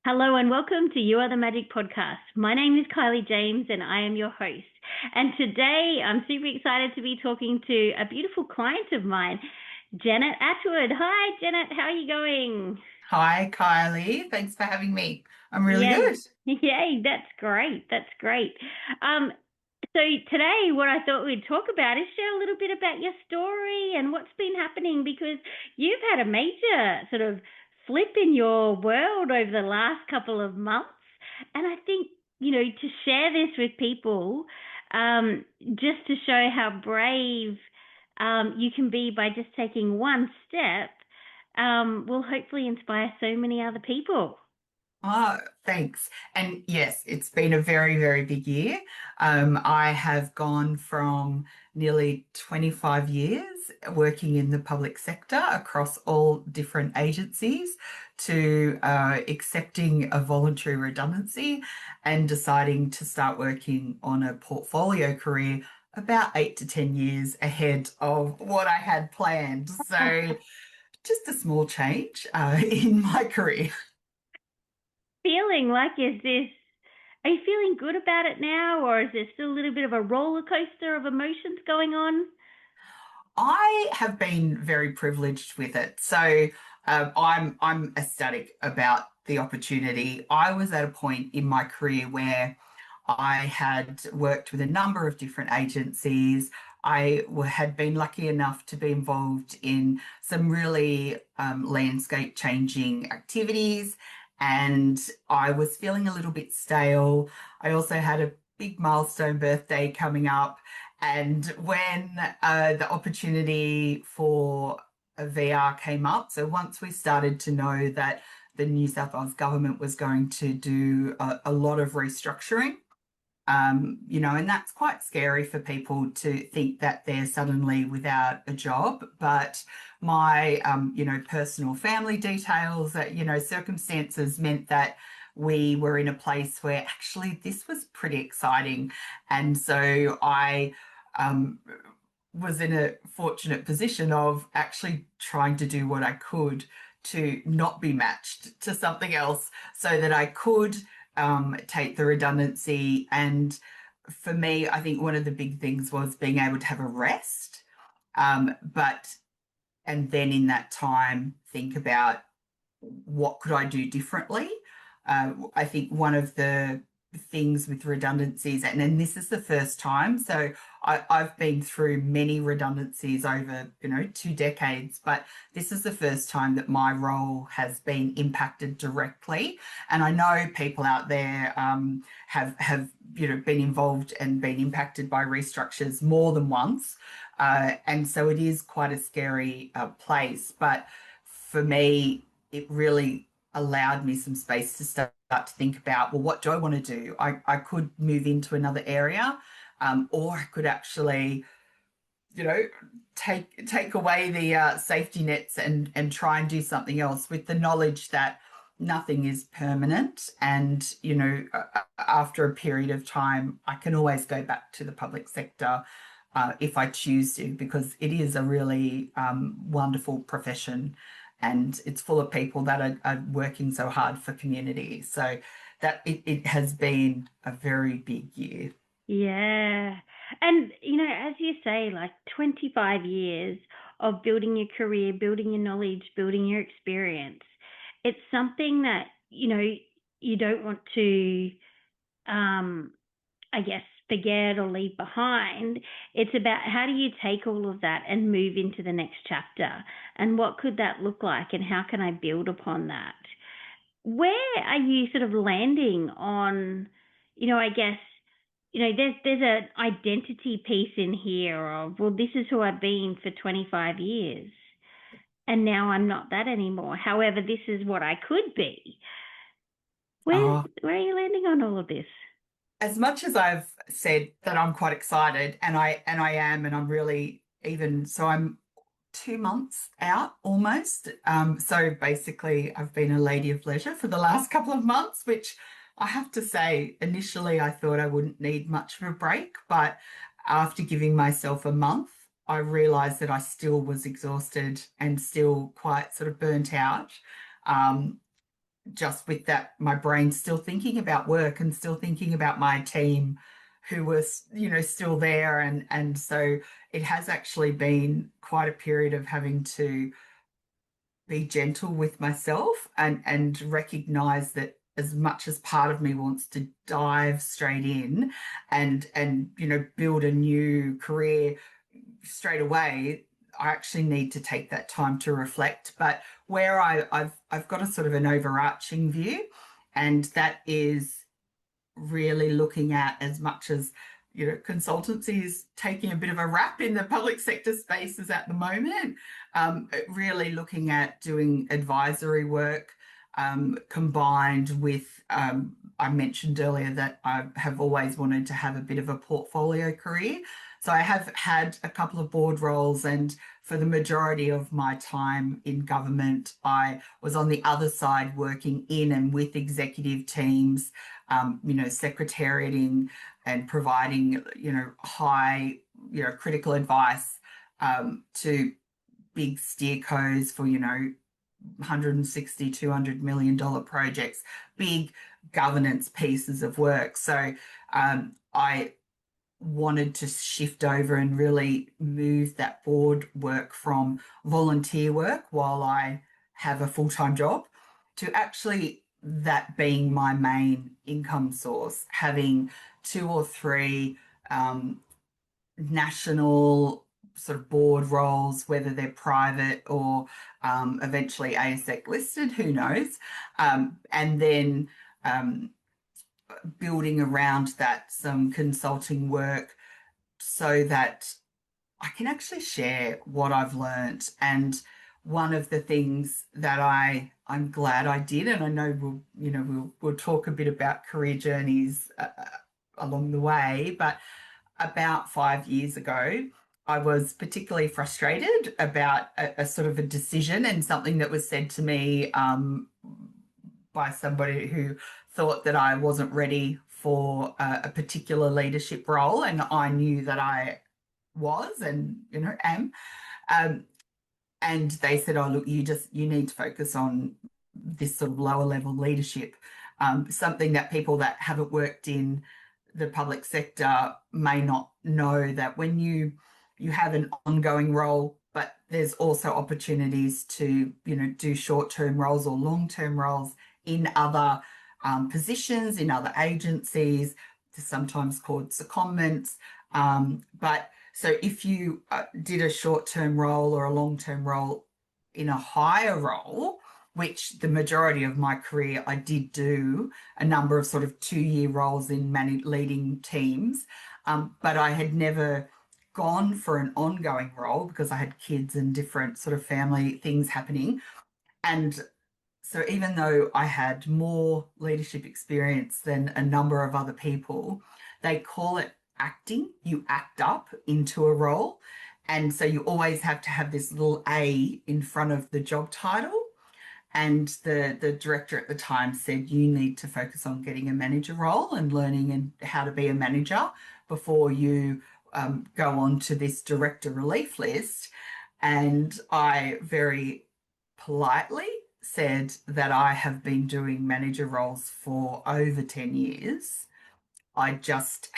Hello and welcome to You Are the Magic podcast. My name is Kylie James and I am your host. And today I'm super excited to be talking to a beautiful client of mine, Janet Attwood. Hi, Janet. How are you going? Hi, Kylie. Thanks for having me. I'm really good. Yay. Yay. That's great. That's great. Um, so today what I thought we'd talk about is share a little bit about your story and what's been happening because you've had a major sort of flip in your world over the last couple of months. And I think, to share this with people, just to show how brave you can be by just taking one step, will hopefully inspire so many other people. Oh, thanks. And yes, it's been a very, very big year. I have gone from nearly 25 years working in the public sector across all different agencies to accepting a voluntary redundancy and deciding to start working on a portfolio career about 8 to 10 years ahead of what I had planned. So just a small change in my career. Feeling like is this are you feeling good about it now, or is there still a little bit of a roller coaster of emotions going on? I have been very privileged with it. So I'm ecstatic about the opportunity. I was at a point in my career where I had worked with a number of different agencies. Had been lucky enough to be involved in some really landscape changing activities, and I was feeling a little bit stale. I also had a big milestone birthday coming up, and when the opportunity for a VR came up, so once we started to know that the New South Wales government was going to do a lot of restructuring, and that's quite scary for people to think that they're suddenly without a job. But my, personal family details, circumstances meant that we were in a place where actually this was pretty exciting. And so I um, was in a fortunate position of actually trying to do what I could to not be matched to something else so that I could take the redundancy. And for me, I think one of the big things was being able to have a rest. But and then in that time, think about what could I do differently. I think one of the things with redundancies, and then this is the first time, so I've been through many redundancies over 2 decades, but this is the first time that my role has been impacted directly. And I know people out there have been involved and been impacted by restructures more than once, and so it is quite a scary place. But for me, it really allowed me some space to start to think about, well, what do I want to do? I could move into another area, or I could actually, you know, take away the safety nets and try and do something else with the knowledge that nothing is permanent. And, after a period of time, I can always go back to the public sector if I choose to, because it is a really wonderful profession and it's full of people that are working so hard for community. So that it has been a very big year. Yeah. And, as you say, like 25 years of building your career, building your knowledge, building your experience. It's something that, you don't want to, um, I guess, forget or leave behind. It's about how do you take all of that and move into the next chapter? And what could that look like? And how can I build upon that? Where are you sort of landing on, I guess, there's an identity piece in here of, well, this is who I've been for 25 years. And now I'm not that anymore. However, this is what I could be. Oh, Where are you landing on all of this? as much as I've said that I'm quite excited, and I am, and I'm really even so I'm 2 months out almost. So basically, I've been a lady of leisure for the last couple of months, which I have to say, initially I thought I wouldn't need much of a break, but after giving myself a month, I realized that I still was exhausted and still quite sort of burnt out. Um, just with that, my brain's still thinking about work and still thinking about my team who was, still there. And so it has actually been quite a period of having to be gentle with myself and recognize that as much as part of me wants to dive straight in and build a new career straight away, I actually need to take that time to reflect. But where I've got a sort of an overarching view, and that is really looking at, as much as consultancy is taking a bit of a rap in the public sector spaces at the moment, really looking at doing advisory work, combined with, I mentioned earlier that I have always wanted to have a bit of a portfolio career. So I have had a couple of board roles, and for the majority of my time in government, I was on the other side working in and with executive teams, secretariating and providing, high, critical advice to big steercos for, 160, $200 million projects, big governance pieces of work. So I wanted to shift over and really move that board work from volunteer work while I have a full-time job to actually that being my main income source, having two or three national sort of board roles, whether they're private or eventually ASX listed, who knows, and then building around that some consulting work so that I can actually share what I've learned. And one of the things that I'm glad I did, and I know we'll talk a bit about career journeys along the way, but about 5 years ago, I was particularly frustrated about a sort of a decision and something that was said to me by somebody who thought that I wasn't ready for a particular leadership role, and I knew that I was and am. Um, and they said, "Oh, look, you need to focus on this sort of lower level leadership." Something that people that haven't worked in the public sector may not know, that when you have an ongoing role, but there's also opportunities to do short-term roles or long-term roles in other positions, in other agencies. They're sometimes called secondments. But so if you did a short-term role or a long-term role in a higher role, which the majority of my career I did do a number of sort of 2-year roles in leading teams, but I had never gone for an ongoing role because I had kids and different sort of family things happening. And so even though I had more leadership experience than a number of other people, they call it acting. You act up into a role. And so you always have to have this little A in front of the job title. And the director at the time said, you need to focus on getting a manager role and learning and how to be a manager before you go on to this director relief list. And I very politely said that I have been doing manager roles for over 10 years. I just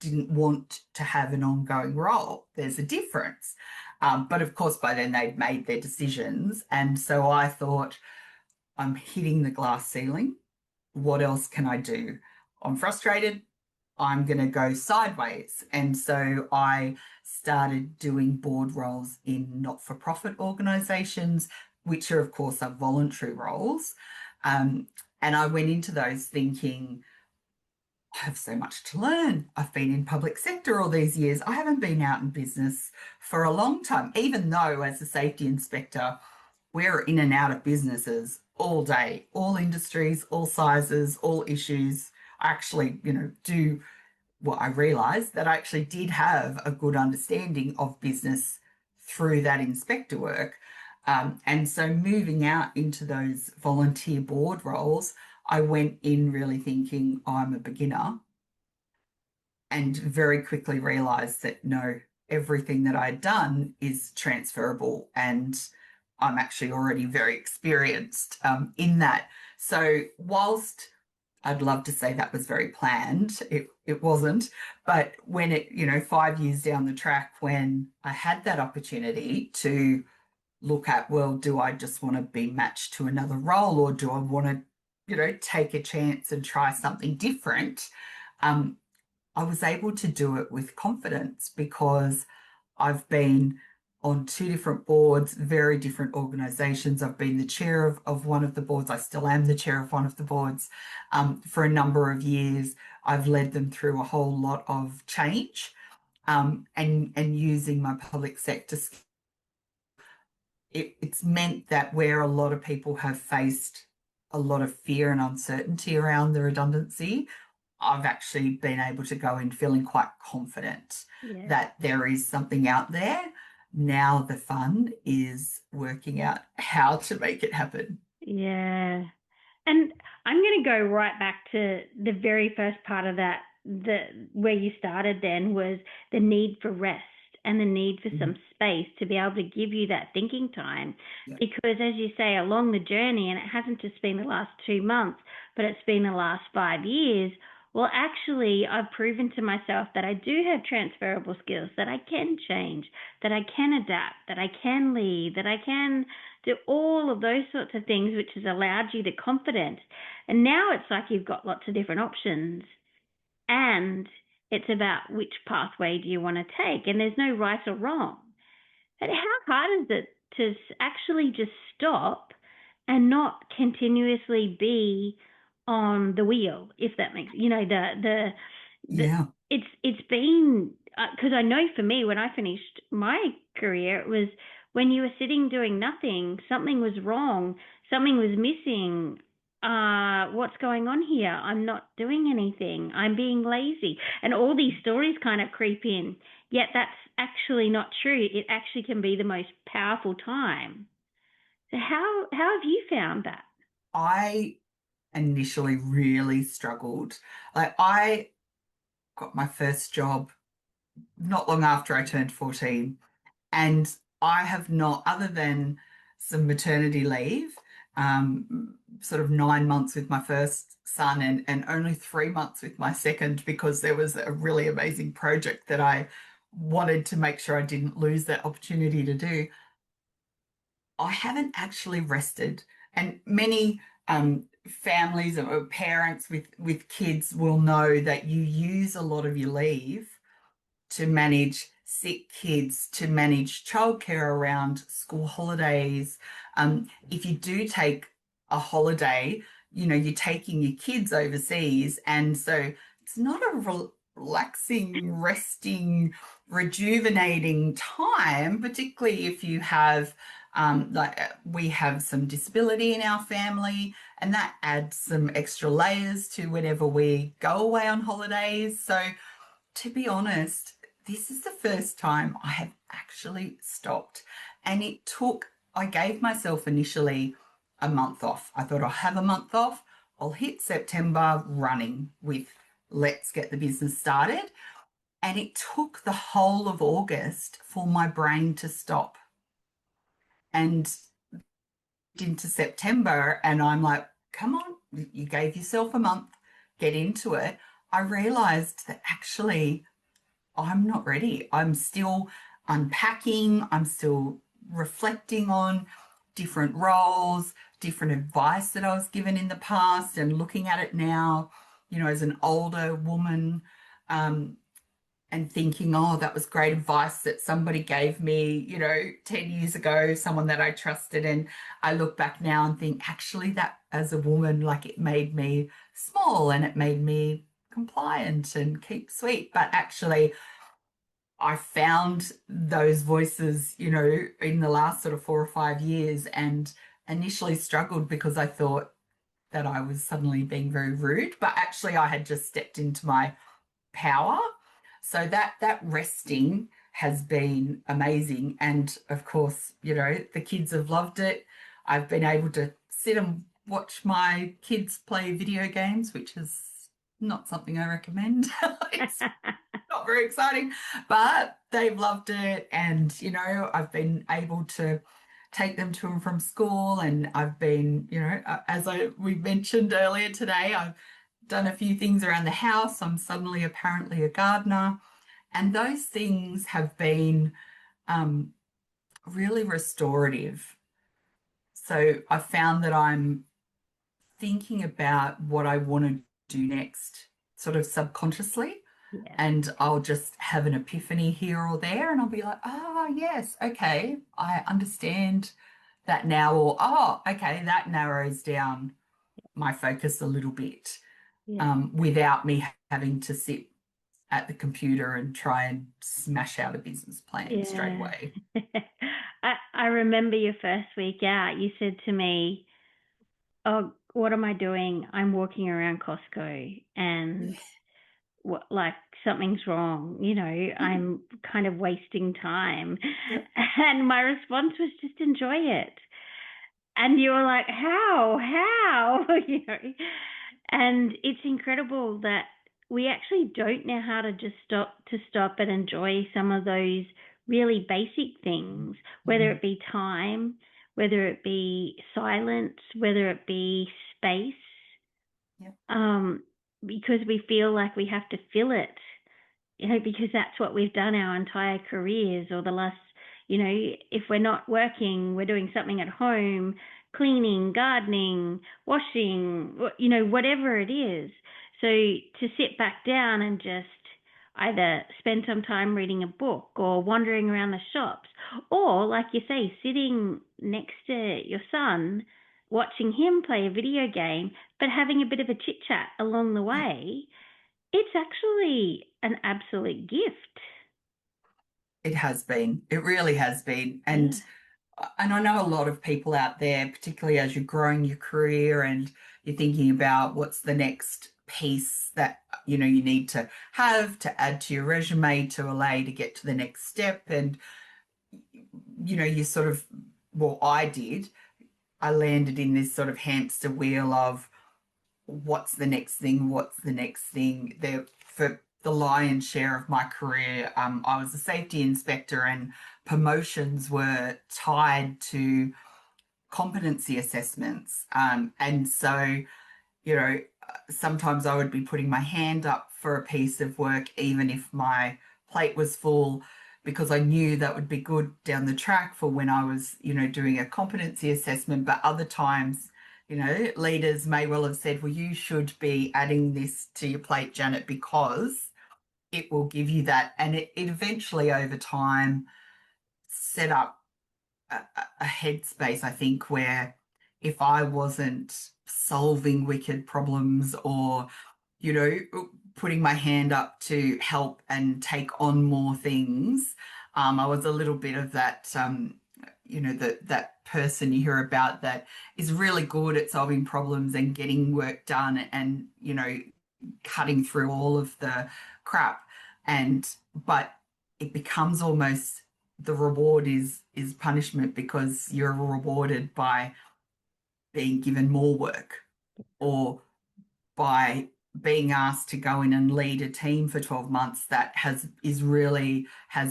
didn't want to have an ongoing role. There's a difference. But of course, by then they'd made their decisions. And so I thought, I'm hitting the glass ceiling. What else can I do? I'm frustrated. I'm going to go sideways. And so I started doing board roles in not-for-profit organisations, which are, of course, are voluntary roles. And I went into those thinking, I have so much to learn. I've been in public sector all these years. I haven't been out in business for a long time, even though as a safety inspector, we're in and out of businesses all day, all industries, all sizes, all issues. I actually, do what I realised that I actually did have a good understanding of business through that inspector work. And so moving out into those volunteer board roles, I went in really thinking, oh, I'm a beginner, and very quickly realised that no, everything that I'd done is transferable. And I'm actually already very experienced in that. So whilst I'd love to say that was very planned, it wasn't. But when it, 5 years down the track, when I had that opportunity to look at, well, do I just want to be matched to another role, or do I want to, take a chance and try something different? Um, I was able to do it with confidence because I've been on two different boards, very different organizations. I've been the chair of one of the boards. I still am the chair of one of the boards for a number of years. I've led them through a whole lot of change, and using my public sector skills. It's meant that where a lot of people have faced a lot of fear and uncertainty around the redundancy, I've actually been able to go in feeling quite confident Yeah. that there is something out there. Now the fun is working out how to make it happen. Yeah. And I'm going to go right back to the very first part of that, where you started then was the need for rest and the need for some Mhm. space to be able to give you that thinking time. Yeah. Because as you say, along the journey, and it hasn't just been the last 2 months, but it's been the last 5 years, well, actually, I've proven to myself that I do have transferable skills, that I can change, that I can adapt, that I can lead, that I can do all of those sorts of things, which has allowed you the confidence. And now it's like you've got lots of different options, and it's about which pathway do you want to take, and there's no right or wrong. But how hard is it to actually just stop and not continuously be on the wheel, if that makes, the Yeah. it's been, because I know for me, when I finished my career, it was when you were sitting doing nothing, something was wrong, something was missing. What's going on here? I'm not doing anything. I'm being lazy, and all these stories kind of creep in. Yet that's actually not true. It actually can be the most powerful time. So how have you found that? I initially really struggled. Like, I got my first job not long after I turned 14. And I have not, other than some maternity leave, sort of 9 months with my first son, and only 3 months with my second, because there was a really amazing project that I wanted to make sure I didn't lose that opportunity to do. I haven't actually rested. And many families or parents with kids will know that you use a lot of your leave to manage sick kids, to manage childcare around school holidays. If you do take a holiday, you're taking your kids overseas. And so it's not a relaxing, resting, rejuvenating time, particularly if you have, like we have some disability in our family, and that adds some extra layers to whenever we go away on holidays. So, to be honest, this is the first time I have actually stopped. And I gave myself initially a month off. I thought I'll have a month off. I'll hit September running with let's get the business started. And it took the whole of August for my brain to stop. And into September, and I'm like, come on, you gave yourself a month, get into it. I realized that actually I'm not ready. I'm still unpacking, I'm still reflecting on different roles, different advice that I was given in the past, and looking at it now, as an older woman, um, and thinking, oh, that was great advice that somebody gave me, 10 years ago, someone that I trusted. And I look back now and think, actually, that as a woman, like, it made me small and it made me compliant and keep sweet. But actually, I found those voices, in the last sort of 4 or 5 years, and initially struggled because I thought that I was suddenly being very rude, but actually I had just stepped into my power. So that resting has been amazing. And of course, the kids have loved it. I've been able to sit and watch my kids play video games, which is not something I recommend. It's not very exciting, but they've loved it. And, I've been able to take them to and from school. And I've been, we mentioned earlier today, I've done a few things around the house. I'm suddenly apparently a gardener. And those things have been um, really restorative. So I found that I'm thinking about what I want to do next, sort of subconsciously. Yeah. And I'll just have an epiphany here or there, and I'll be like, oh, yes, okay, I understand that now. Or, oh, okay, that narrows down my focus a little bit, Yeah. without me having to sit at the computer and try and smash out a business plan straight Yeah. away. I remember your first week out, you said to me, "Oh, what am I doing? I'm walking around Costco and what, like something's wrong, I'm kind of wasting time." Yep. And my response was just enjoy it. And you were like, how, and it's incredible that we actually don't know how to just stop and enjoy some of those really basic things, whether Mm, it be time, whether it be silence, whether it be space, yep. um, because we feel like we have to fill it, because that's what we've done our entire careers, or the last, if we're not working, we're doing something at home, cleaning, gardening, washing, whatever it is. So to sit back down and just either spend some time reading a book or wandering around the shops, or like you say, sitting next to your son, watching him play a video game, but having a bit of a chit chat along the Yep. way, it's actually an absolute gift. It has been. It really has been. Yeah. And I know a lot of people out there, particularly as you're growing your career and you're thinking about what's the next piece that you need to have to add to your resume to allow you to get to the next step. And you sort of, well, I did. I landed in this sort of hamster wheel of what's the next thing, what's the next thing. There for the lion's share of my career, I was a safety inspector, and promotions were tied to competency assessments. And so, sometimes I would be putting my hand up for a piece of work, even if my plate was full, because I knew that would be good down the track for when I was, doing a competency assessment. But other times, leaders may well have said, well, you should be adding this to your plate, Janet, because it will give you that. And it eventually, over time, set up a headspace, I think, where if I wasn't solving wicked problems or, you know, putting my hand up to help and take on more things, I was a little bit of that, that person you hear about that is really good at solving problems and getting work done and, cutting through all of the crap. But it becomes almost the reward is punishment because you're rewarded by being given more work or by being asked to go in and lead a team for 12 months that has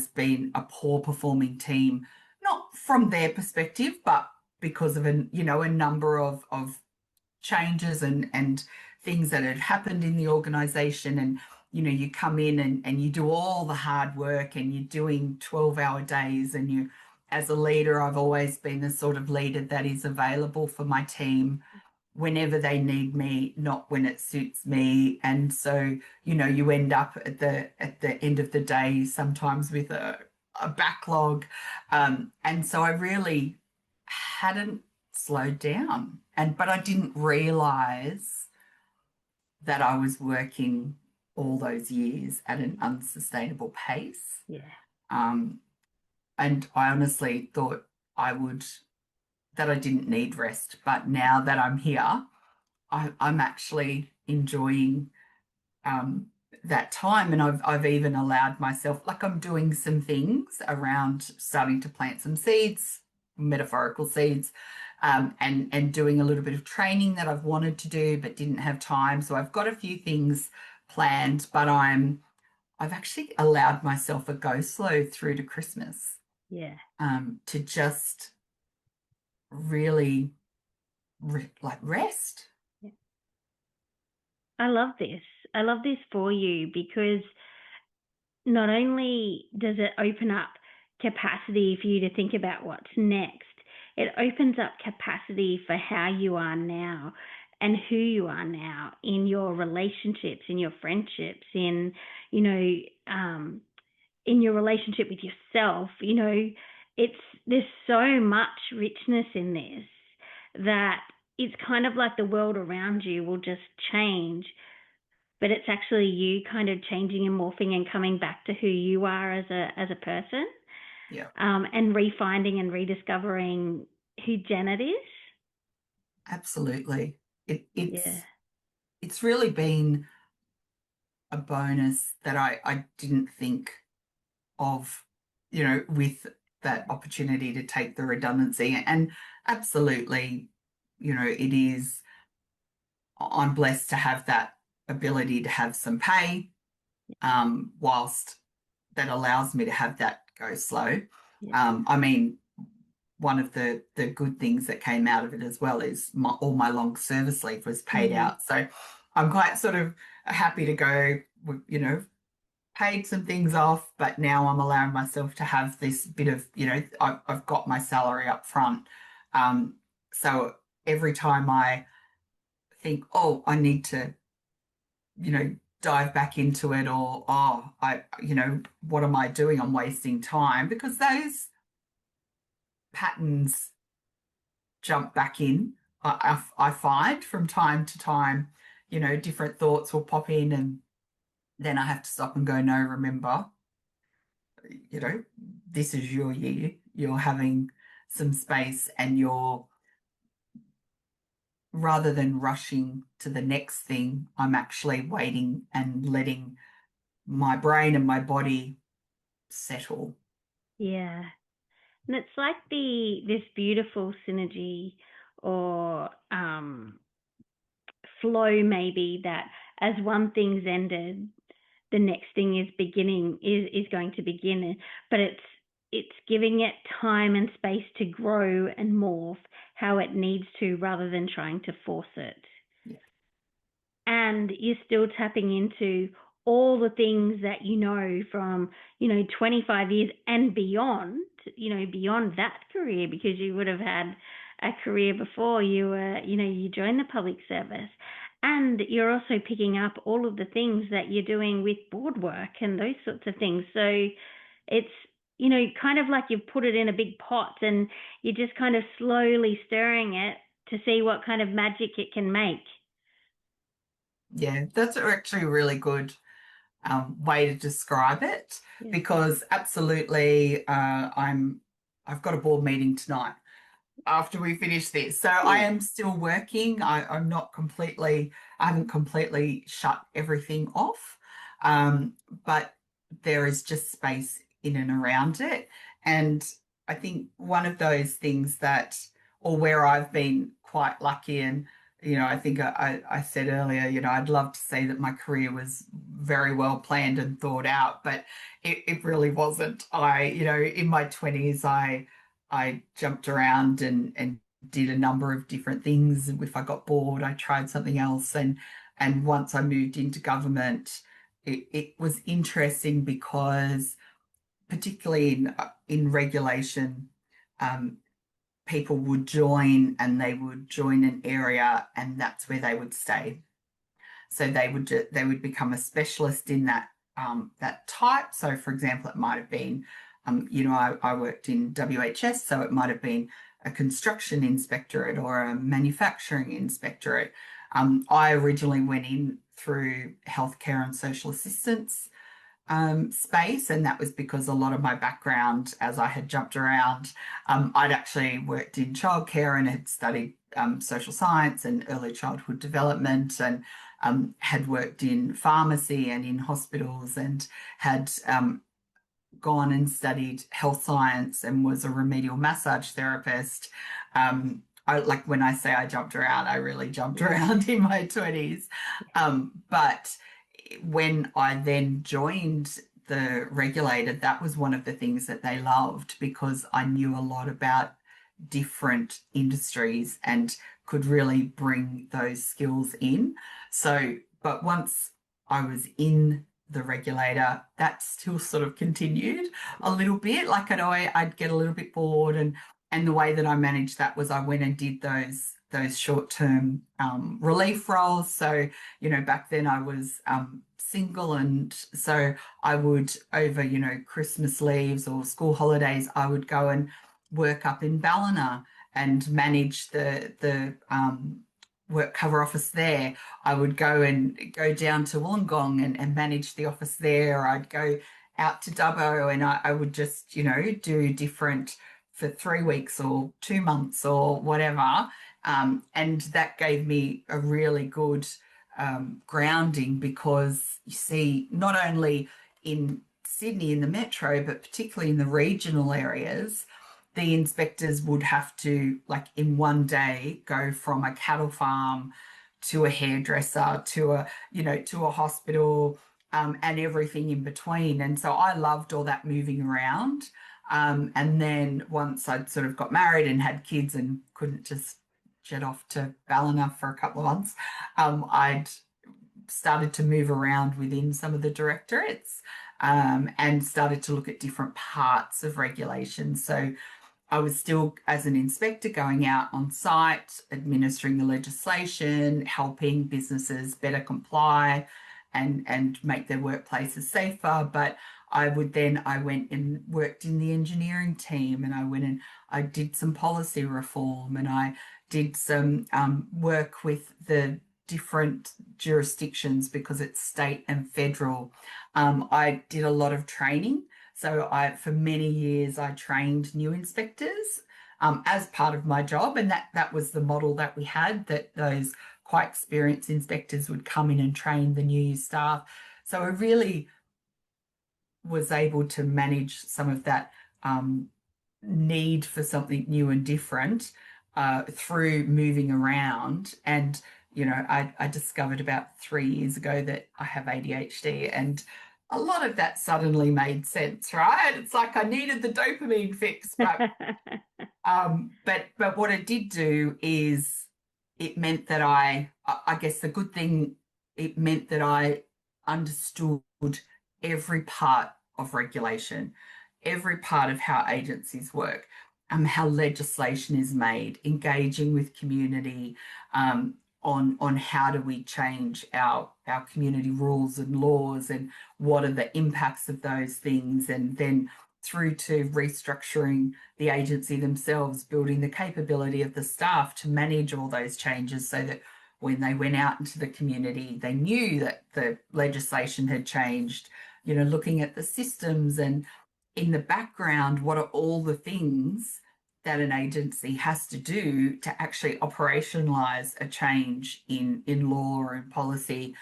been a poor performing team, not from their perspective, but because of a number of changes and things that had happened in the organization. And you come in and you do all the hard work and you're doing 12-hour days. And as a leader, I've always been the sort of leader that is available for my team whenever they need me, not when it suits me. And so you end up at the end of the day sometimes with a backlog. And so I really hadn't slowed down, but I didn't realize that I was working all those years at an unsustainable pace. Yeah. um, and I honestly thought that I didn't need rest, but now that I'm here, I'm actually enjoying um, that time. And I've even allowed myself, like, I'm doing some things around starting to plant some seeds, metaphorical seeds, and doing a little bit of training that I've wanted to do but didn't have time. So I've got a few things planned, but I've actually allowed myself a go slow through to Christmas, Yeah. to just really like rest. Yeah. I love this. I love this for you because not only does it open up capacity for you to think about what's next, it opens up capacity for how you are now and who you are now in your relationships, in your friendships, in, you know, in your relationship with yourself. It's there's so much richness in this that it's kind of like the world around you will just change, but it's actually you kind of changing and morphing and coming back to who you are as a person, Yeah, and refinding and rediscovering who Janet is. absolutely. It, Yeah, it's it's really been a bonus that I didn't think of, with that opportunity to take the redundancy. And absolutely, it is, I'm blessed to have that ability to have some pay, whilst that allows me to have that go slow. yeah, I mean, one of the good things that came out of it as well is all my long service leave was paid mm, out. So I'm quite sort of happy to go, paid some things off, but now I'm allowing myself to have this bit of, I've got my salary up front. Um, so every time I think, oh, I need to, dive back into it, or, oh, what am I doing? I'm wasting time, because those patterns jump back in. I find from time to time, different thoughts will pop in, and then I have to stop and go, no, remember, you know, this is your year. You're having some space, and you're, rather than rushing to the next thing, I'm actually waiting and letting my brain and my body settle. yeah. And it's like this beautiful synergy or flow maybe that as one thing's ended, the next thing is going to begin, but it's giving it time and space to grow and morph how it needs to rather than trying to force it. Yeah. And you're still tapping into all the things that from 25 years and beyond, beyond that career, because you would have had a career before you joined the public service, and you're also picking up all of the things that you're doing with board work and those sorts of things. So it's kind of like you've put it in a big pot and you're just kind of slowly stirring it to see what kind of magic it can make. Yeah, that's actually a really good way to describe it, Yeah. because absolutely, I've got a board meeting tonight after we finish this. So I Cool. am still working. I'm not completely, I haven't completely shut everything off, um, but there is just space in and around it. And I think one of those things that, or where I've been quite lucky, and I think I said earlier, I'd love to say that my career was very well planned and thought out, but it really wasn't. In my 20s, I jumped around and did a number of different things. If I got bored, I tried something else. And once I moved into government, it was interesting because, particularly in regulation, um, people would join, and they would join an area, and that's where they would stay. So they would become a specialist in that type. So, for example, it might have been, I worked in WHS, so it might have been a construction inspectorate or a manufacturing inspectorate. I originally went in through healthcare and social assistance space, and that was because a lot of my background, as I had jumped around, I'd actually worked in childcare and had studied social science and early childhood development, and had worked in pharmacy and in hospitals, and had gone and studied health science and was a remedial massage therapist. Like when I say I jumped around, I really jumped Yeah. around in my 20s. But when I then joined the regulator, that was one of the things that they loved, because I knew a lot about different industries and could really bring those skills in. So, but once I was in the regulator, that still sort of continued a little bit. Like I'd get a little bit bored, and the way that I managed that was I went and did those short-term relief roles. So, back then I was single, and so I would, over, Christmas leaves or school holidays, I would go and work up in Ballina and manage the work cover office there. I would go down to Wollongong and manage the office there. I'd go out to Dubbo, and I would just, do different for 3 weeks or 2 months or whatever. And that gave me a really good grounding, because you see, not only in Sydney, in the metro, but particularly in the regional areas, the inspectors would have to, like, in one day, go from a cattle farm to a hairdresser to a hospital, and everything in between. And so I loved all that moving around. And then once I'd sort of got married and had kids and couldn't just jet off to Ballina for a couple of months, I'd started to move around within some of the directorates, and started to look at different parts of regulation. So I was still, as an inspector, going out on site, administering the legislation, helping businesses better comply and make their workplaces safer. But I went and worked in the engineering team, and I went and I did some policy reform, and I did some work with the different jurisdictions, because it's state and federal. I did a lot of training. So for many years, I trained new inspectors as part of my job. And that was the model that we had, that those quite experienced inspectors would come in and train the new staff. So I really was able to manage some of that need for something new and different through moving around. And, I discovered about 3 years ago that I have ADHD, and a lot of that suddenly made sense, right? It's like I needed the dopamine fix, but what it did do is it meant that I guess the good thing, it meant that I understood every part of regulation, every part of how agencies work, how legislation is made, engaging with community, on how do we change our community rules and laws, and what are the impacts of those things, and then through to restructuring the agency themselves, building the capability of the staff to manage all those changes, so that when they went out into the community, they knew that the legislation had changed, looking at the systems, and in the background, what are all the things that an agency has to do to actually operationalize a change in law or in policy.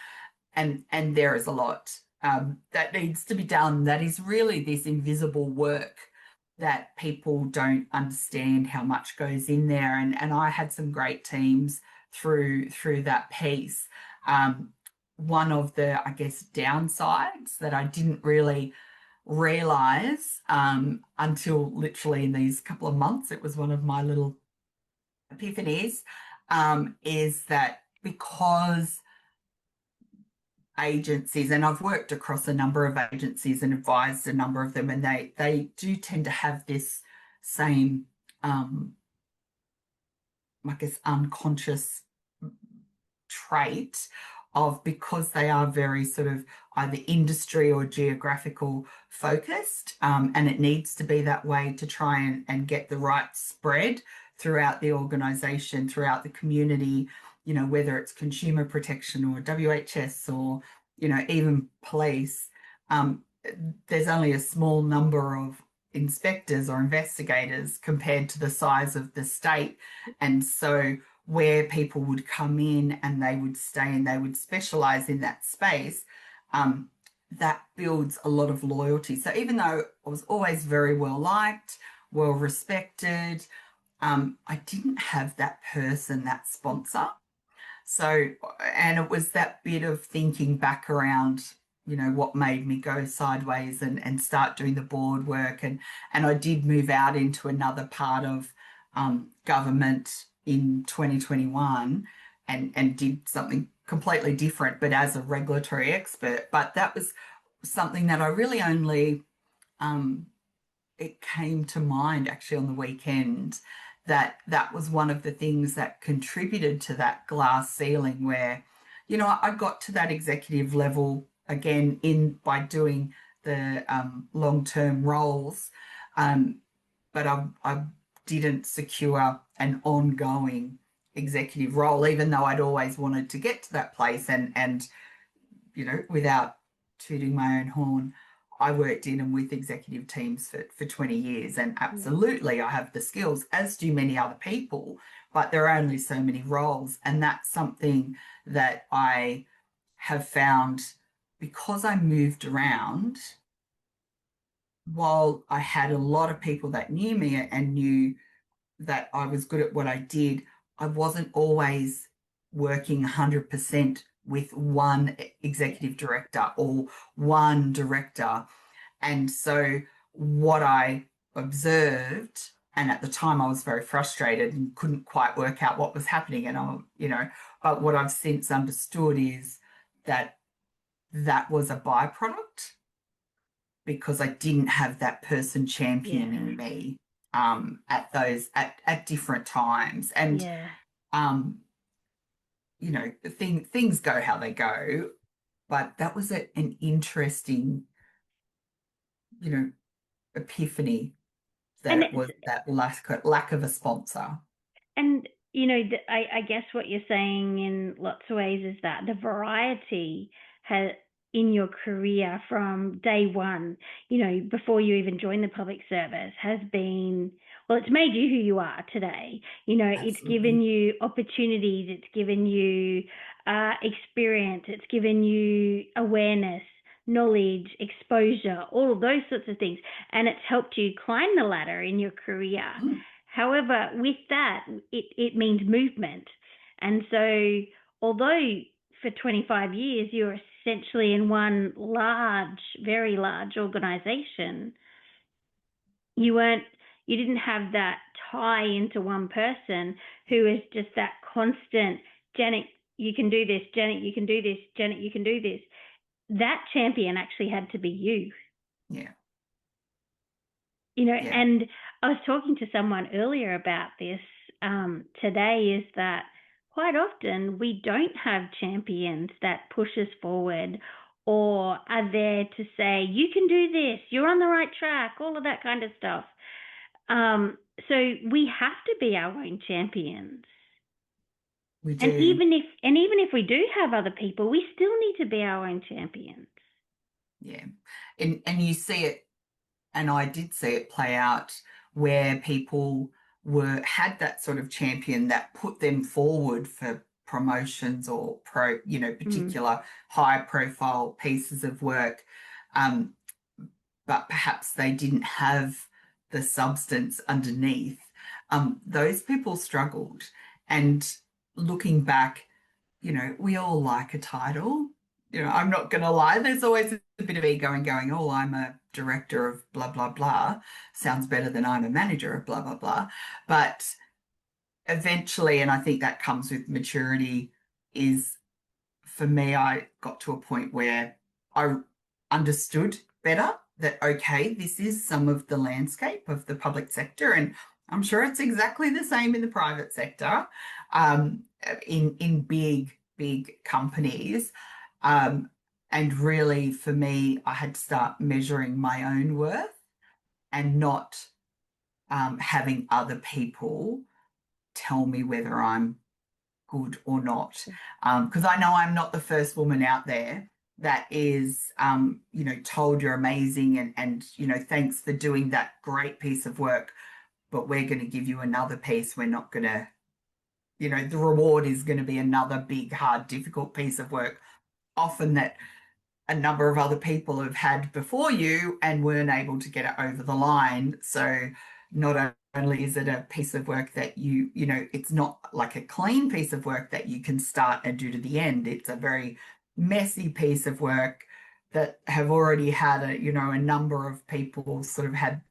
And there is a lot that needs to be done. That is really this invisible work that people don't understand how much goes in there. And I had some great teams through that piece. One of the, I guess, downsides that I didn't really realize until literally in these couple of months, it was one of my little epiphanies, is that because agencies, and I've worked across a number of agencies and advised a number of them, and they do tend to have this same, I guess, unconscious trait of, because they are very sort of either industry or geographical focused, and it needs to be that way to try and get the right spread throughout the organisation, throughout the community, whether it's consumer protection or WHS or, even police. There's only a small number of inspectors or investigators compared to the size of the state. And so where people would come in and they would stay and they would specialise in that space, that builds a lot of loyalty. So even though I was always very well liked, well respected, I didn't have that person, that sponsor. So, and it was that bit of thinking back around, what made me go sideways and start doing the board work. And I did move out into another part of government in 2021 and did something completely different, but as a regulatory expert. But that was something that I really only it came to mind actually on the weekend, that that was one of the things that contributed to that glass ceiling where, I got to that executive level again in by doing the long-term roles, um, but I didn't secure an ongoing executive role, even though I'd always wanted to get to that place. And without tooting my own horn, I worked in and with executive teams for 20 years. And Yeah. absolutely, I have the skills, as do many other people, but there are only so many roles. And that's something that I have found because I moved around. While I had a lot of people that knew me and knew that I was good at what I did, I wasn't always working 100% with one executive director or one director. And so what I observed, and at the time I was very frustrated and couldn't quite work out what was happening. But what I've since understood is that that was a byproduct because I didn't have that person Yeah. championing me at different times. And Yeah. um, things go how they go. But that was an interesting, you know, epiphany, that And it was that lack of a sponsor. And I guess what you're saying in lots of ways is that the variety has in your career from day one, before you even join the public service, has been, well, it's made you who you are today. It's given Absolutely. you opportunities, it's given you experience, it's given you awareness, knowledge, exposure, all of those sorts of things, and it's helped you climb the ladder in your career. Mm, However, with that, it means movement. And so, although for 25 years you're essentially in one large, very large organization, you weren't, you didn't have that tie into one person who is just that constant, Janet, you can do this, Janet, you can do this, Janet, you can do this. That champion actually had to be you. yeah, yeah, And I was talking to someone earlier about this today, is that quite often we don't have champions that push us forward or are there to say, you can do this, you're on the right track, all of that kind of stuff. Um, so we have to be our own champions. we And do. even if we do have other people, we still need to be our own champions. Yeah, and you see it, and I did see it play out where people had that sort of champion that put them forward for promotions or Mm, particular high profile pieces of work, um, but perhaps they didn't have the substance underneath. Those people struggled, and looking back, we all like a title. I'm not going to lie. There's always a bit of ego in going, oh, I'm a director of blah, blah, blah. Sounds better than I'm a manager of blah, blah, blah. But eventually, and I think that comes with maturity, is for me, I got to a point where I understood better that, okay, this is some of the landscape of the public sector. And I'm sure it's exactly the same in the private sector, um, in big companies. Um, and really, for me, I had to start measuring my own worth and not having other people tell me whether I'm good or not. Because I know I'm not the first woman out there that is, told you're amazing and thanks for doing that great piece of work, but we're going to give you another piece. We're not going to, the reward is going to be another big, hard, difficult piece of work, often that a number of other people have had before you and weren't able to get it over the line. So not only is it a piece of work that it's not like a clean piece of work that you can start and do to the end. It's a very messy piece of work that have already had a number of people sort of had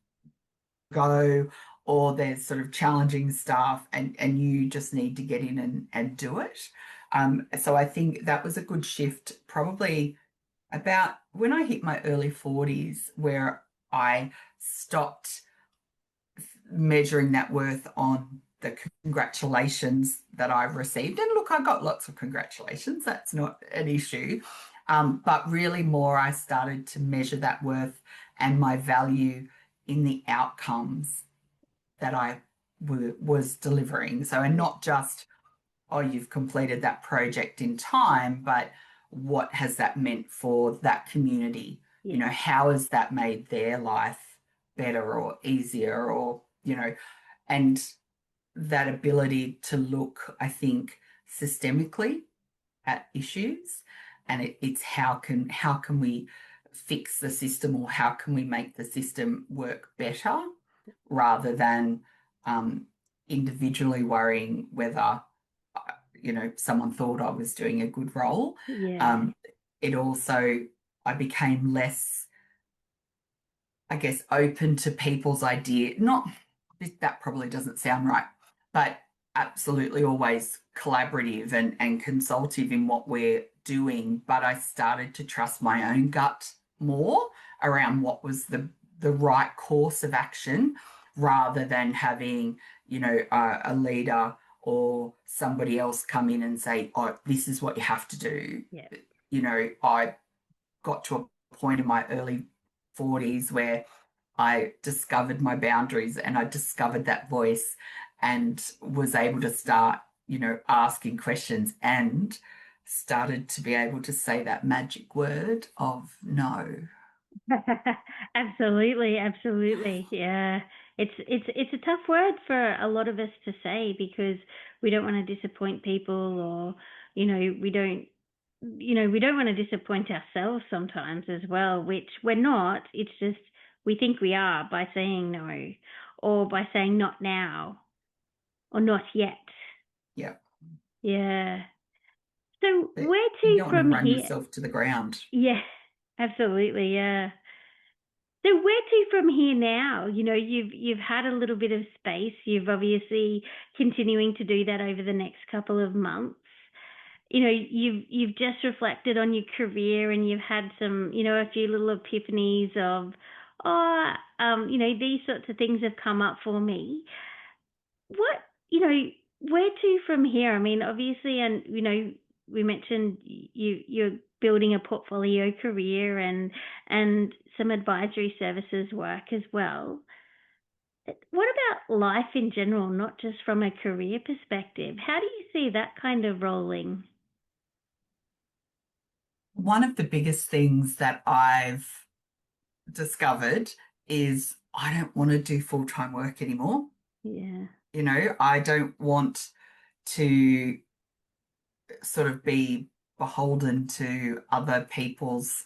go or there's sort of challenging stuff and you just need to get in and do it. So I think that was a good shift, probably about when I hit my early 40s, where I stopped measuring that worth on the congratulations that I've received. And look, I got lots of congratulations. That's not an issue. But really more, I started to measure that worth and my value in the outcomes that I was delivering. So, and Yeah. not just, oh, you've completed that project in time, but what has that meant for that community? You Yeah. know, how has that made their life better or easier or, you know, and that ability to look, I think, systemically at issues, and it's how can we fix the system, or how can we make the system work better, rather than individually worrying whether someone thought I was doing a good role. Yeah. Um, it also, I became less, I guess, open to people's idea. Not that probably doesn't sound right, but absolutely always collaborative and consultative in what we're doing. But I started to trust my own gut more around what was the right course of action, rather than having, a leader or somebody else come in and say, oh, this is what you have to do. Yeah. I got to a point in my early 40s where I discovered my boundaries and I discovered that voice and was able to start, asking questions, and started to be able to say that magic word of no. Absolutely, absolutely. Yeah. It's a tough word for a lot of us to say because we don't want to disappoint people, or we don't want to disappoint ourselves sometimes as well, which we're not. It's just we think we are by saying no, or by saying not now, or not yet. Yeah. Yeah. So But where you to don't want to from run here? yourself to the ground. Yeah, absolutely. Yeah. So where to from here now? You've had a little bit of space. You've obviously continuing to do that over the next couple of months. You've just reflected on your career, and you've had some, a few little epiphanies of, these sorts of things have come up for me. What, where to from here? I mean, obviously, and we mentioned you're building a portfolio career and some advisory services work as well. What about life in general, not just from a career perspective? How do you see that kind of rolling? One of the biggest things that I've discovered is I don't want to do full-time work anymore. Yeah. I don't want to sort of be beholden to other people's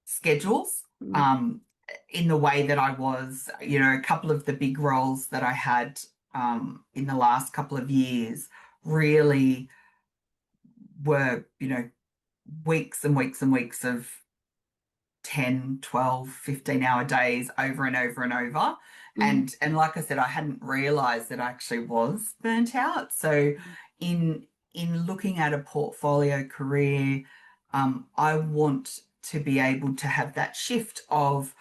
schedules, Mm. um, in the way that I was. A couple of the big roles that I had in the last couple of years really were, weeks and weeks and weeks of 10, 12, 15-hour days over and over and over. Mm. And like I said, I hadn't realized that I actually was burnt out. So in looking at a portfolio career, I want to be able to have that shift of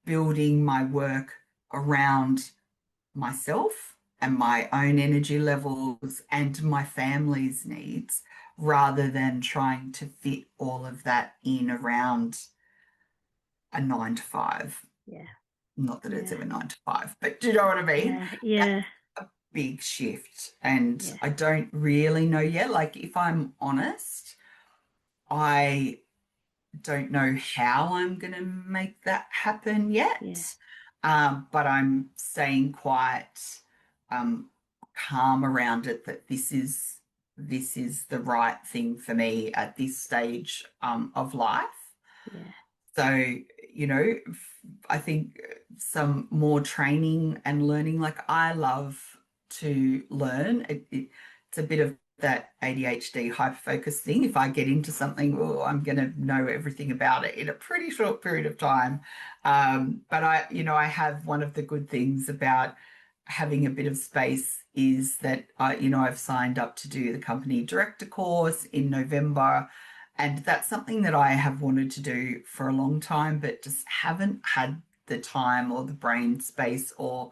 building my work around myself and my own energy levels and my family's needs, rather than trying to fit all of that in around a 9 to 5. Yeah. Not that it's Yeah. ever 9 to 5, but do you know what I mean? Yeah. That's Yeah. a big shift. And Yeah. I don't really know yet. Like, if I'm honest, I don't know how I'm going to make that happen Yeah. yet. But I'm staying quite um, calm around it, that this is the right thing for me at this stage of life. Yeah. So, I think some more training and learning. Like, I love to learn. It's a bit of that ADHD hyperfocus thing. If I get into something, oh, I'm going to know everything about it in a pretty short period of time. But I have one of the good things about having a bit of space is that I've signed up to do the company director course in November, and that's something that I have wanted to do for a long time, but just haven't had the time or the brain space or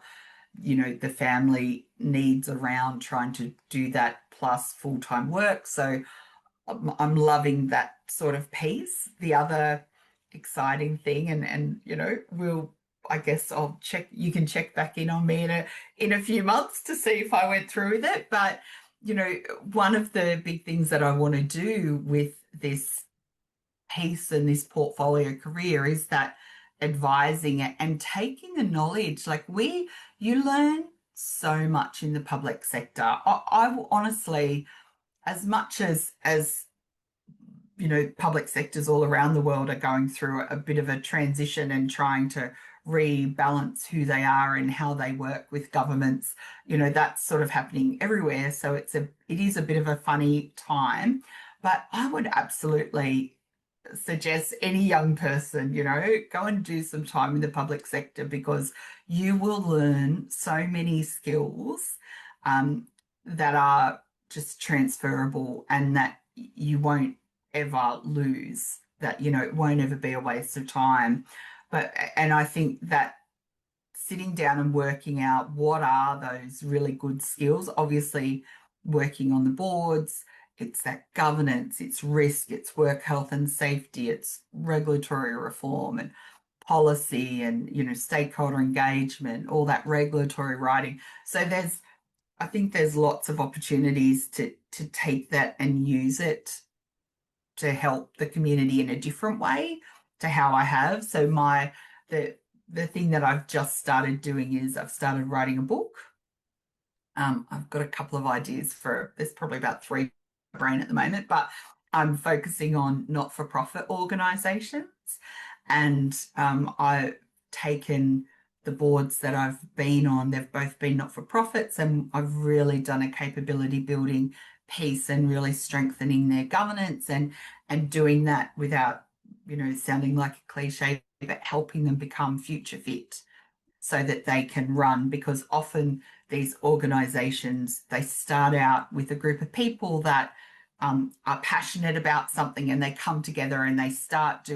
the family needs around trying to do that plus full-time work. So I'm loving that sort of piece. The other exciting thing, and I guess you can check back in on me in a few months to see if I went through with it. But one of the big things that I want to do with this piece and this portfolio career is that advising it and taking the knowledge. Like you learn so much in the public sector. I will honestly, as much as public sectors all around the world are going through a bit of a transition and trying to rebalance who they are and how they work with governments. That's sort of happening everywhere. So it is a bit of a funny time, but I would absolutely suggest any young person, go and do some time in the public sector, because you will learn so many skills that are just transferable and that you won't ever lose, that, it won't ever be a waste of time. And I think that sitting down and working out what are those really good skills, obviously working on the boards, it's that governance, it's risk, it's work health and safety, it's regulatory reform and policy and, stakeholder engagement, all that regulatory writing. So I think there's lots of opportunities to take that and use it to help the community in a different way to how I have. So the thing that I've just started doing is I've started writing a book. I've got a couple of ideas there's probably about 3 in my brain at the moment, but I'm focusing on not-for-profit organisations. And I've taken the boards that I've been on, they've both been not-for-profits, and I've really done a capability building piece and really strengthening their governance and doing that without, sounding like a cliche, but helping them become future fit so that they can run. Because often these organizations, they start out with a group of people that are passionate about something, and they come together and they start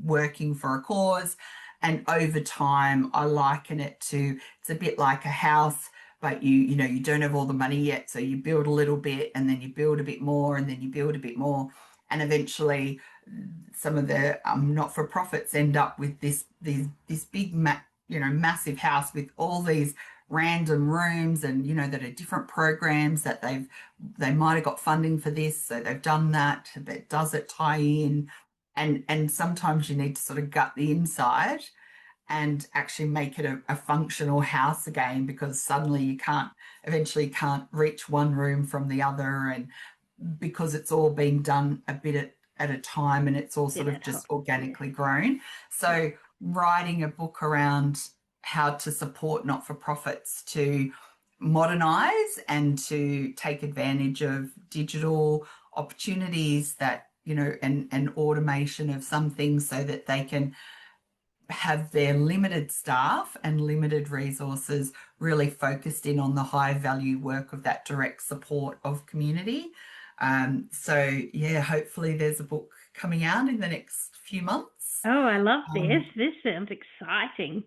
working for a cause. And over time, I liken it to, it's a bit like a house, but you don't have all the money yet, so you build a little bit, and then you build a bit more, and then you build a bit more, and eventually some of the not-for-profits end up with this big massive house with all these random rooms, and that are different programs that they might have got funding for this, so they've done that, but does it tie in? And sometimes you need to sort of gut the inside and actually make it a functional house again, because suddenly you eventually can't reach one room from the other, and because it's all being done a bit at a time, and it's all sort of just organically grown. So writing a book around how to support not-for-profits to modernize and to take advantage of digital opportunities that, and automation of some things, so that they can have their limited staff and limited resources really focused in on the high value work of that direct support of community. So yeah, hopefully there's a book coming out in the next few months. Oh, I love this. This sounds exciting.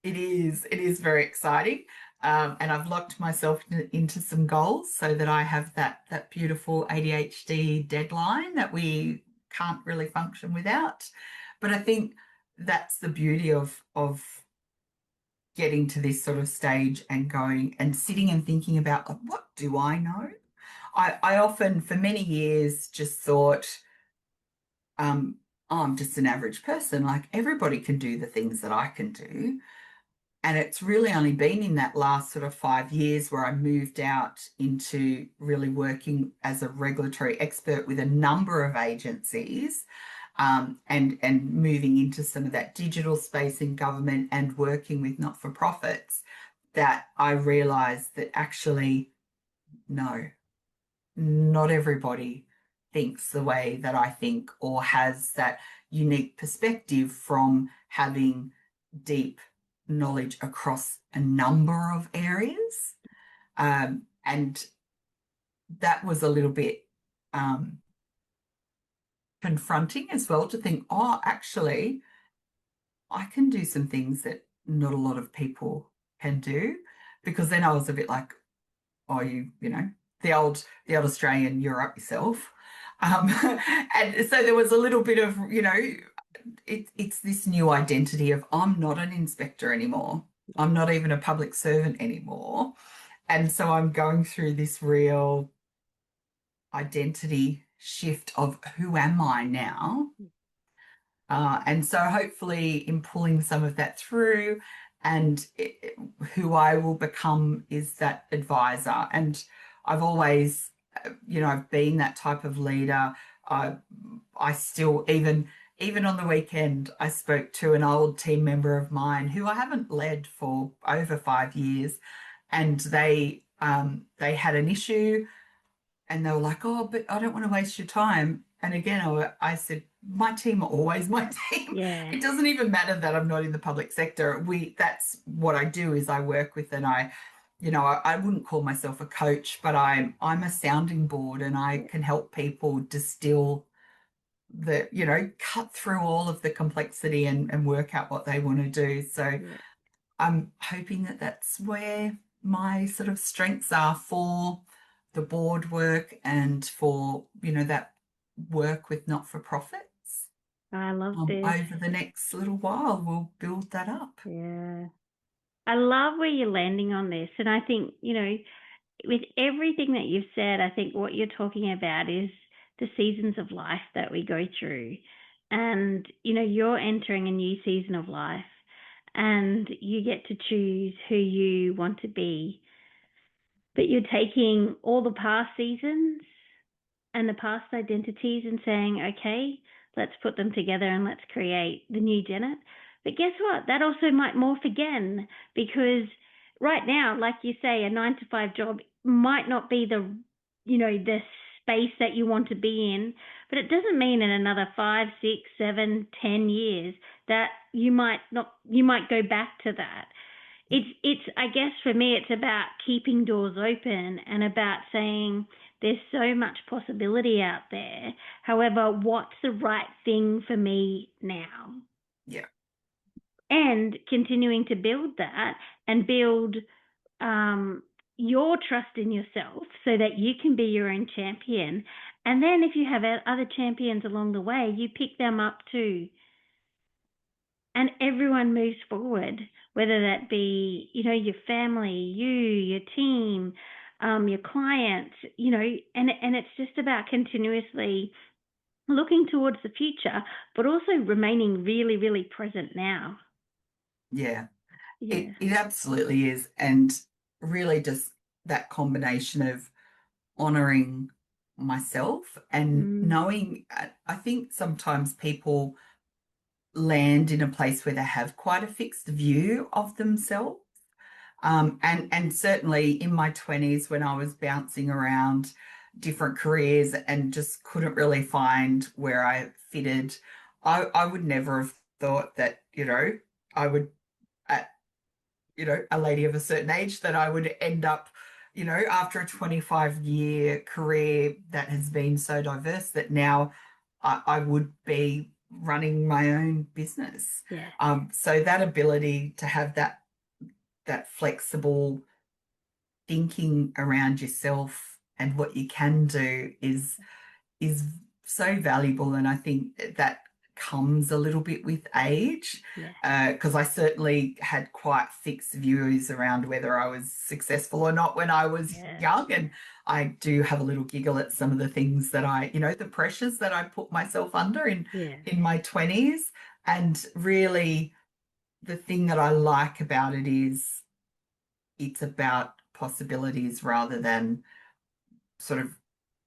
It is very exciting. And I've locked myself into some goals so that I have that beautiful ADHD deadline that we can't really function without. But I think that's the beauty of getting to this sort of stage and going and sitting and thinking about, like, what do I know? I often, for many years, just thought, oh, I'm just an average person. Like, everybody can do the things that I can do. And it's really only been in that last sort of 5 years where I moved out into really working as a regulatory expert with a number of agencies, and moving into some of that digital space in government and working with not-for-profits, that I realised that actually, no, not everybody thinks the way that I think, or has that unique perspective from having deep knowledge across a number of areas. And that was a little bit confronting as well, to think, oh, actually, I can do some things that not a lot of people can do. Because then I was a bit like, oh, you know, the old Australian, you're up yourself. Um, and so there was a little bit of, it's this new identity of, I'm not an inspector anymore. I'm not even a public servant anymore. And so I'm going through this real identity shift of, who am I now? And so hopefully in pulling some of that through, and who I will become is that advisor. And I've always, I've been that type of leader. I still, even on the weekend, I spoke to an old team member of mine who I haven't led for over 5 years, and they had an issue, and they were like, oh, but I don't want to waste your time. And again, I said, my team are always my team. Yeah. It doesn't even matter that I'm not in the public sector. That's what I do, is I work with, and I wouldn't call myself a coach, but I'm a sounding board, and I can help people distill cut through all of the complexity and work out what they want to do. So Yeah. I'm hoping that that's where my sort of strengths are for the board work, and for, that work with not-for-profits. I love this. Over the next little while, we'll build that up. Yeah. I love where you're landing on this. And I think, with everything that you've said, I think what you're talking about is the seasons of life that we go through. And, you're entering a new season of life, and you get to choose who you want to be. But you're taking all the past seasons and the past identities and saying, okay, let's put them together and let's create the new Janet. But guess what? That also might morph again, because right now, like you say, a 9 to 5 job might not be the space that you want to be in, but it doesn't mean in another 5, 6, 7, 10 years that you might go back to that. It's I guess for me it's about keeping doors open, and about saying there's so much possibility out there. However, what's the right thing for me now? Yeah. And continuing to build that, and build your trust in yourself so that you can be your own champion. And then if you have other champions along the way, you pick them up too. And everyone moves forward, whether that be, your family, your team, your clients, and it's just about continuously looking towards the future, but also remaining really, really present now. Yeah. Yeah. It absolutely is. And really just that combination of honoring myself and Mm, knowing, I think sometimes people land in a place where they have quite a fixed view of themselves. And certainly in my 20s, when I was bouncing around different careers and just couldn't really find where I fitted, I would never have thought that, I would, at, a lady of a certain age, that I would end up, after a 25-year career that has been so diverse, that now I would be running my own business. yeah. So that ability to have that flexible thinking around yourself and what you can do is so valuable. And I think that comes a little bit with age, Yeah. because I certainly had quite fixed views around whether I was successful or not when I was Yeah. young. And I do have a little giggle at some of the things that the pressures that I put myself under Yeah. in my 20s. And really, the thing that I like about it is it's about possibilities rather than sort of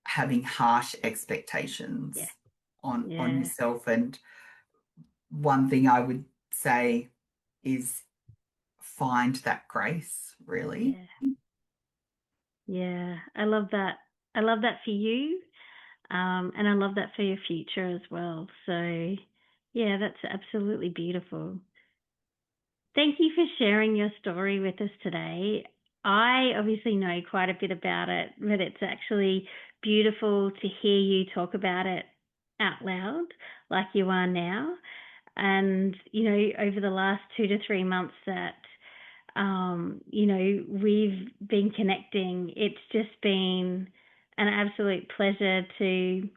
having harsh Yeah. expectations on Yeah. yourself. And one thing I would say is find that grace, really. Yeah. Yeah. I love that. I love that for you. And I love that for your future as well. So, yeah, that's absolutely beautiful. Thank you for sharing your story with us today. I obviously know quite a bit about it, but it's actually beautiful to hear you talk about it out loud like you are now. And, over the last 2 to 3 months that, we've been connecting, it's just been an absolute pleasure to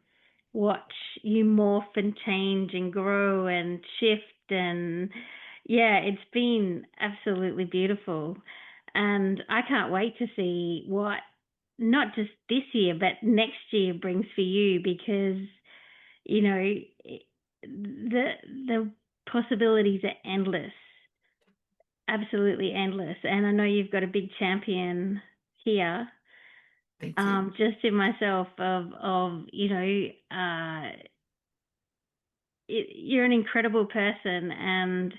watch you morph and change and grow and shift. And yeah, it's been absolutely beautiful. And I can't wait to see what not just this year but next year brings for you, because you know the possibilities are endless, absolutely endless. And I know you've got a big champion here, Thank you. just in myself of you're an incredible person, and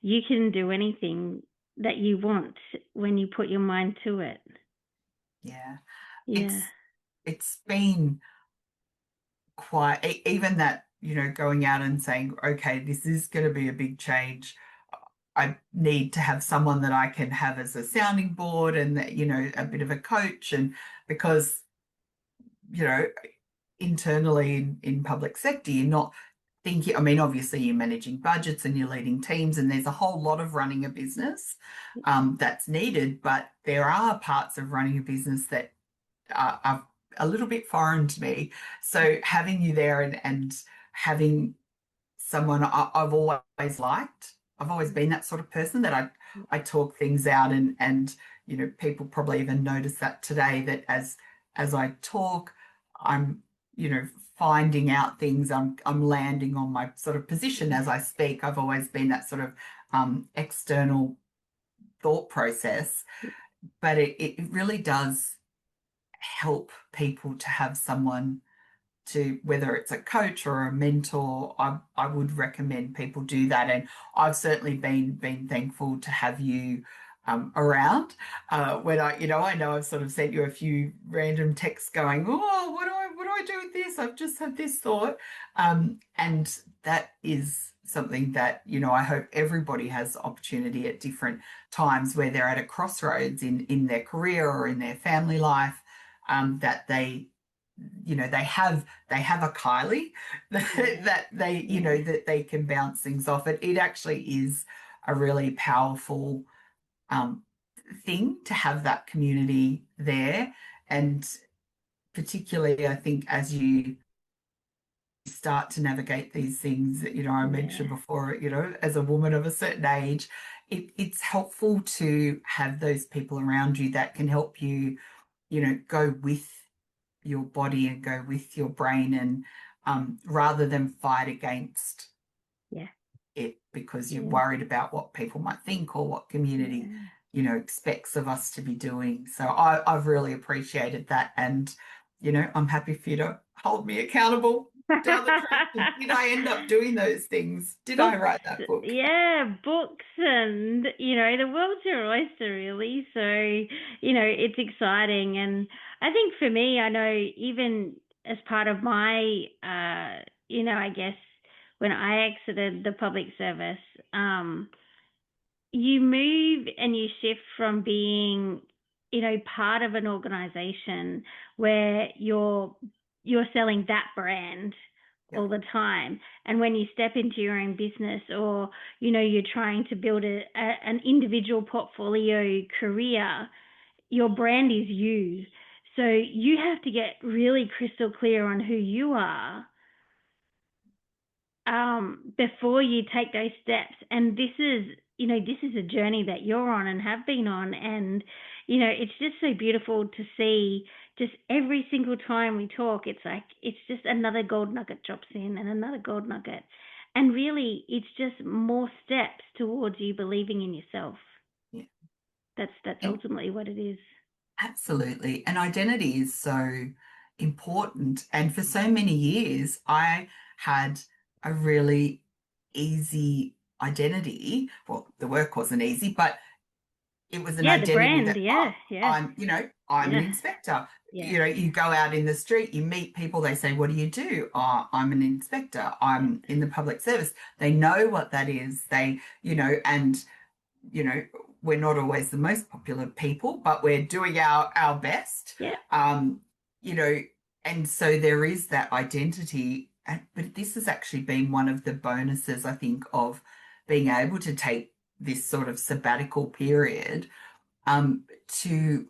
you can do anything that you want when you put your mind to it. Yeah. Yeah, It's been quite even that, going out and saying, okay, this is going to be a big change. I need to have someone that I can have as a sounding board and that, a bit of a coach. And because, you know, internally in public sector, you're not thinking, I mean, obviously you're managing budgets and you're leading teams, and there's a whole lot of running a business that's needed, but there are parts of running a business that are a little bit foreign to me. So having you there and having someone I've always liked. I've always been that sort of person that I talk things out, and people probably even notice that today, that as I talk, I'm finding out things. I'm landing on my sort of position as I speak. I've always been that sort of external thought process, but it really does help people to have someone to, whether it's a coach or a mentor. I would recommend people do that. And I've certainly been thankful to have you around. When I know I've sort of sent you a few random texts going, oh, what do I do with this? I've just had this thought. And that is something that, I hope everybody has opportunity at different times where they're at a crossroads in their career or in their family life, that they have a Kylie that they that they can bounce things off. It actually is a really powerful um, thing to have that community there. And particularly, I think, as you start to navigate these things that I mentioned yeah, before, as a woman of a certain age, it's helpful to have those people around you that can help you, go with your body and go with your brain, and rather than fight against yeah, it because you're yeah, worried about what people might think or what community yeah. expects of us to be doing. So I've really appreciated that, and I'm happy for you to hold me accountable down the track. Did I end up doing those things? Did I Books, write that book? yeah, books, and the world's your oyster, really. So it's exciting. And I think for me, I know, even as part of my I guess when I exited the public service, you move and you shift from being part of an organization where you're selling that brand Yeah. all the time. And when you step into your own business, or you're trying to build an individual portfolio career, your brand is you. So you have to get really crystal clear on who you are, before you take those steps. And this is a journey that you're on and have been on. And it's just so beautiful to see. Just every single time we talk, it's like it's just another gold nugget drops in, and another gold nugget. And really, it's just more steps towards you believing in yourself. Yeah. That's And ultimately what it is. absolutely. And identity is so important. And for so many years, I had a really easy identity. Well, the work wasn't easy, but it was an Yeah, the identity brand. that, Yeah, yeah, I'm an yeah, inspector. yeah, You go out in the street, you meet people, they say, what do you do? Oh, I'm an inspector. yeah, I'm in the public service. They know what that is. And you know, we're not always the most popular people, but we're doing our best. Yeah. Um, you know, and so there is that identity. But this has actually been one of the bonuses, I think, of being able to take this sort of sabbatical period, to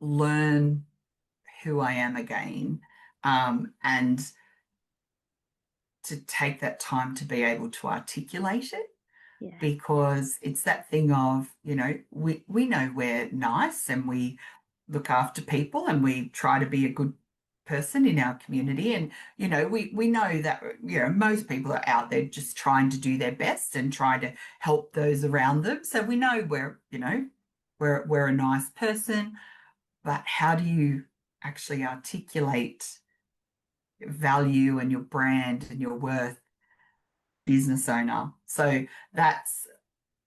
learn who I am again, and to take that time to be able to articulate it, Yeah. because it's that thing of, we know we're nice and we look after people and we try to be a good person in our community. And, we know that, most people are out there just trying to do their best and try to help those around them. So we know we're a nice person, but how do you actually articulate value and your brand and your worth, business owner? So that's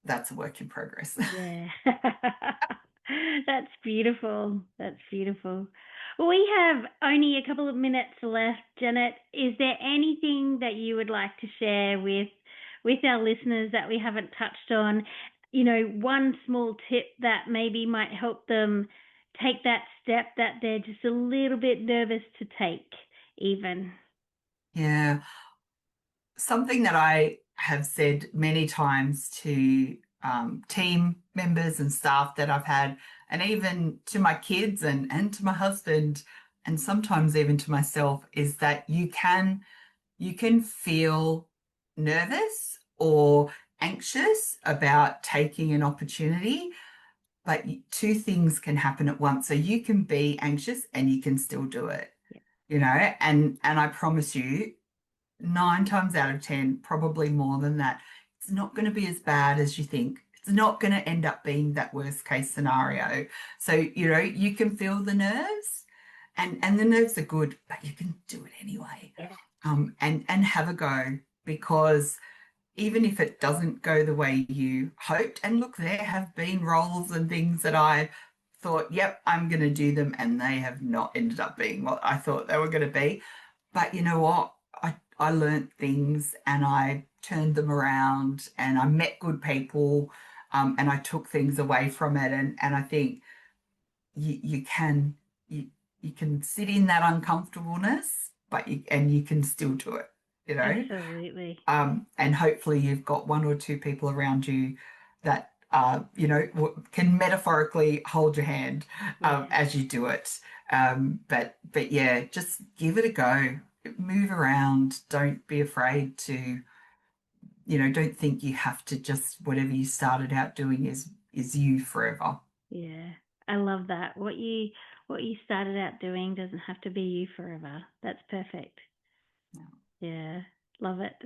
a work in progress. Yeah. That's beautiful. That's beautiful. Well, we have only a couple of minutes left, Janet. Is there anything that you would like to share with our listeners that we haven't touched on? One small tip that maybe might help them take that step that they're just a little bit nervous to take, even. Yeah. Something that I have said many times to team members and staff that I've had, and even to my kids and to my husband, and sometimes even to myself, is that you can feel nervous or anxious about taking an opportunity, but two things can happen at once. So you can be anxious and you can still do it, Yeah. and I promise you, 9 times out of 10, probably more than that, it's not going to be as bad as you think. It's not going to end up being that worst case scenario. So, you can feel the nerves, and the nerves are good, but you can do it anyway. Yeah. And have a go, because even if it doesn't go the way you hoped, and look, there have been roles and things that I thought, yep, I'm going to do them, and they have not ended up being what I thought they were going to be. But you know what? I learned things and I turned them around and I met good people, and I took things away from it. And I think you you can sit in that uncomfortableness, but you can still do it, you know. Absolutely. And hopefully you've got one or two people around you that can metaphorically hold your hand Yeah. as you do it. But yeah, just give it a go. Move around. Don't be afraid to, don't think you have to just whatever you started out doing is you forever. Yeah, I love that. What you started out doing doesn't have to be you forever. That's perfect. Yeah, love it.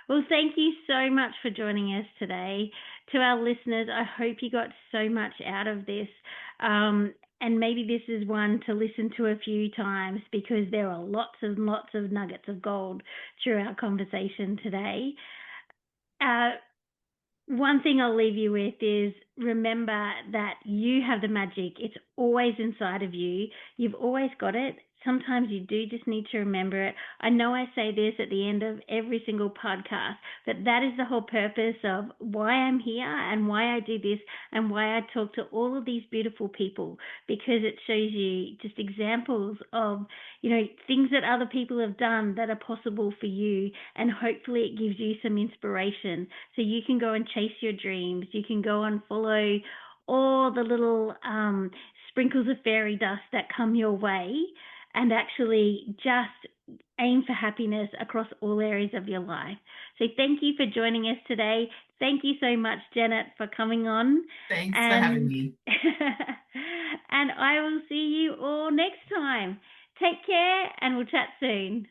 Well, thank you so much for joining us today. To our listeners, I hope you got so much out of this. And maybe this is one to listen to a few times, because there are lots and lots of nuggets of gold through our conversation today. Uh, One thing I'll leave you with is, remember that you have the magic. It's always inside of you. You've always got it. Sometimes you do just need to remember it. I know I say this at the end of every single podcast, but that is the whole purpose of why I'm here and why I do this and why I talk to all of these beautiful people, because it shows you just examples of, things that other people have done that are possible for you. And hopefully it gives you some inspiration so you can go and chase your dreams. You can go and follow all the little sprinkles of fairy dust that come your way, and actually just aim for happiness across all areas of your life. So thank you for joining us today. Thank you so much, Janet, for coming on. Thanks for having And me. and I will see you all next time. Take care, and we'll chat soon.